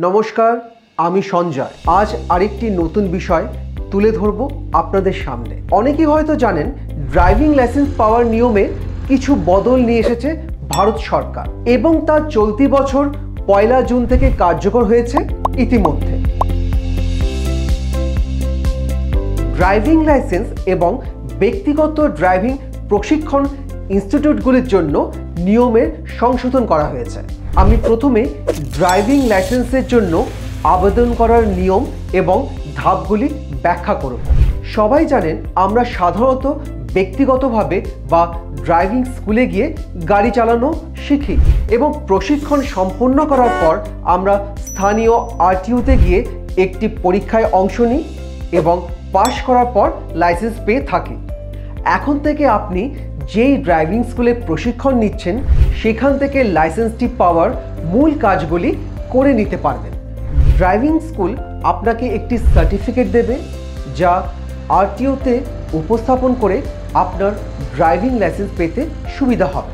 নমস্কার, আমি সঞ্জয়। আজ আরেকটি নতুন বিষয় তুলে ধরব আপনাদের সামনে। অনেকেই হয়তো জানেন ড্রাইভিং লাইসেন্স পাওয়ার নিয়মে কিছু বদল নিয়ে এসেছে ভারত সরকার এবং তা চলতি বছর 1 জুন থেকে কার্যকর হয়েছে ইতিমধ্যে। ড্রাইভিং লাইসেন্স এবং ব্যক্তিগত ড্রাইভিং প্রশিক্ষণ ইনস্টিটিউটগুলির জন্য নিয়মের সংশোধন করা হয়েছে। আমি প্রথমে ড্রাইভিং লাইসেন্সের জন্য আবেদন করার নিয়ম এবং ধাপগুলি ব্যাখ্যা করব। সবাই জানেন আমরা সাধারণত ব্যক্তিগতভাবে বা ড্রাইভিং স্কুলে গিয়ে গাড়ি চালানো শিখি এবং প্রশিক্ষণ সম্পন্ন করার পর আমরা স্থানীয় আরটিওতে গিয়ে একটি পরীক্ষায় অংশ নিই এবং পাশ করার পর লাইসেন্স পেয়ে থাকি। এখন থেকে আপনি যেই ড্রাইভিং স্কুলে প্রশিক্ষণ নিচ্ছেন সেখান থেকে লাইসেন্সটি পাওয়ার মূল কাজগুলি করে নিতে পারবেন। ড্রাইভিং স্কুল আপনাকে একটি সার্টিফিকেট দেবে যা আরটিওতে উপস্থাপন করে আপনার ড্রাইভিং লাইসেন্স পেতে সুবিধা হবে।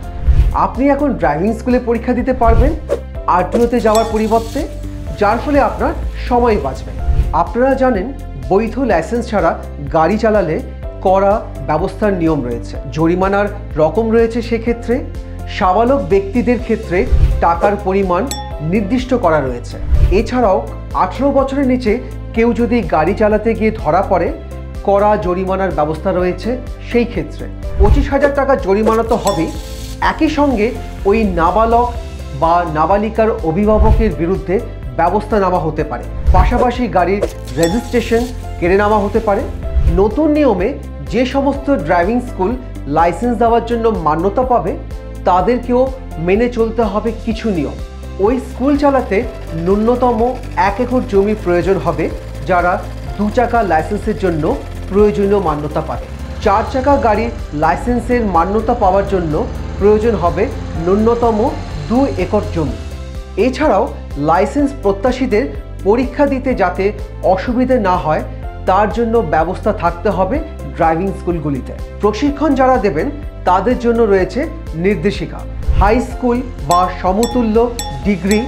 আপনি এখন ড্রাইভিং স্কুলে পরীক্ষা দিতে পারবেন আরটিওতে যাওয়ার পরিবর্তে, যার ফলে আপনার সময় বাঁচবে। আপনারা জানেন বৈধ লাইসেন্স ছাড়া গাড়ি চালালে কড়া ব্যবস্থার নিয়ম রয়েছে, জরিমানার রকম রয়েছে। সেক্ষেত্রে সাবালক ব্যক্তিদের ক্ষেত্রে টাকার পরিমাণ নির্দিষ্ট করা রয়েছে। এছাড়াও 18 বছরের নিচে কেউ যদি গাড়ি চালাতে গিয়ে ধরা পড়ে কড়া জরিমানার ব্যবস্থা রয়েছে। সেই ক্ষেত্রে 25,000 টাকা জরিমানা তো হবেই, একই সঙ্গে ওই নাবালক বা নাবালিকার অভিভাবকের বিরুদ্ধে ব্যবস্থা নেওয়া হতে পারে। পাশাপাশি গাড়ির রেজিস্ট্রেশন কেড়ে নেওয়া হতে পারে। নতুন নিয়মে যে সমস্ত ড্রাইভিং স্কুল লাইসেন্স দেওয়ার জন্য মান্যতা পাবে তাদেরকেও মেনে চলতে হবে কিছু নিয়ম। ওই স্কুল চালাতে ন্যূনতম 1 একর জমি প্রয়োজন হবে যারা 2 চাকা লাইসেন্সের জন্য প্রয়োজনীয় মান্যতা পাবে। 4 চাকা গাড়ির লাইসেন্সের মান্যতা পাওয়ার জন্য প্রয়োজন হবে ন্যূনতম 2 একর জমি। এছাড়াও লাইসেন্স প্রত্যাশীদের পরীক্ষা দিতে যাতে অসুবিধে না হয় তার জন্য ব্যবস্থা থাকতে হবে ড্রাইভিং স্কুলগুলিতে। প্রশিক্ষণ যারা দেবেন তাদের জন্য রয়েছে নির্দেশিকা। হাই স্কুল বা সমতুল্য ডিগ্রি,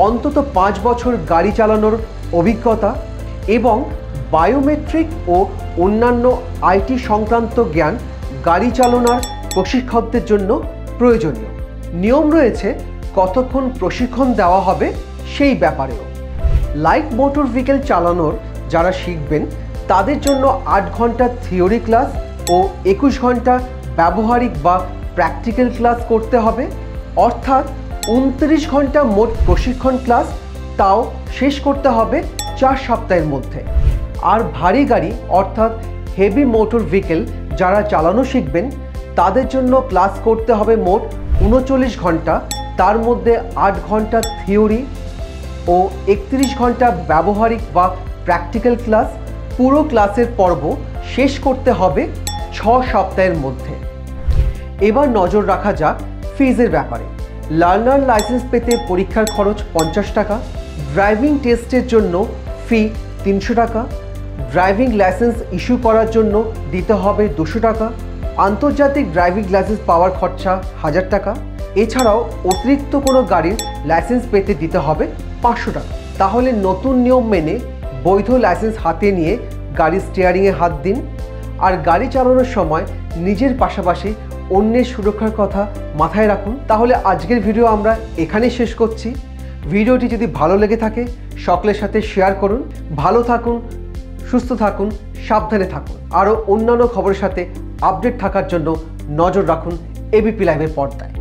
অন্তত 5 বছর গাড়ি চালানোর অভিজ্ঞতা এবং বায়োমেট্রিক ও অন্যান্য আইটি সংক্রান্ত জ্ঞান গাড়ি চালানোর প্রশিক্ষকদের জন্য প্রয়োজনীয়। নিয়ম রয়েছে কতক্ষণ প্রশিক্ষণ দেওয়া হবে সেই ব্যাপারেও। লাইট মোটর ভেহিকেল চালানোর যারা শিখবেন তাদের জন্য 8 ঘন্টা থিওরি ক্লাস ও 21 ঘন্টা ব্যবহারিক বা প্র্যাকটিক্যাল ক্লাস করতে হবে, অর্থাৎ 29 ঘন্টা মোট প্রশিক্ষণ ক্লাস, তাও শেষ করতে হবে 4 সপ্তাহের মধ্যে। আর ভারী গাড়ি অর্থাৎ হেভি মোটর ভেহিকেল যারা চালানো শিখবেন তাদের জন্য ক্লাস করতে হবে মোট 39 ঘন্টা, তার মধ্যে 8 ঘন্টা থিওরি ও 31 ঘন্টা ব্যবহারিক বা প্র্যাকটিক্যাল ক্লাস। পুরো ক্লাসের পর্ব শেষ করতে হবে 6 সপ্তাহের মধ্যে। এবার নজর রাখা যাক ফিজের ব্যাপারে। লার্নার লাইসেন্স পেতে পরীক্ষার খরচ 50 টাকা, ড্রাইভিং টেস্টের জন্য ফি 300 টাকা, ড্রাইভিং লাইসেন্স ইস্যু করার জন্য দিতে হবে 200 টাকা, আন্তর্জাতিক ড্রাইভিং লাইসেন্স পাওয়ার খরচা 1000 টাকা। এছাড়াও অতিরিক্ত কোনো গাড়ির লাইসেন্স পেতে দিতে হবে 500 টাকা। তাহলে নতুন নিয়ম মেনে বৈধ লাইসেন্স হাতে নিয়ে গাড়ির স্টিয়ারিংয়ে হাত দিন। আর গাড়ি চালানোর সময় নিজের পাশাপাশি অন্যের সুরক্ষার কথা মাথায় রাখুন। তাহলে আজকের ভিডিও আমরা এখানেই শেষ করছি। ভিডিওটি যদি ভালো লেগে থাকে সকলের সাথে শেয়ার করুন। ভালো থাকুন, সুস্থ থাকুন, সাবধানে থাকুন। আরও অন্যান্য খবরের সাথে আপডেট থাকার জন্য নজর রাখুন এবিপি লাইভের পর্দায়।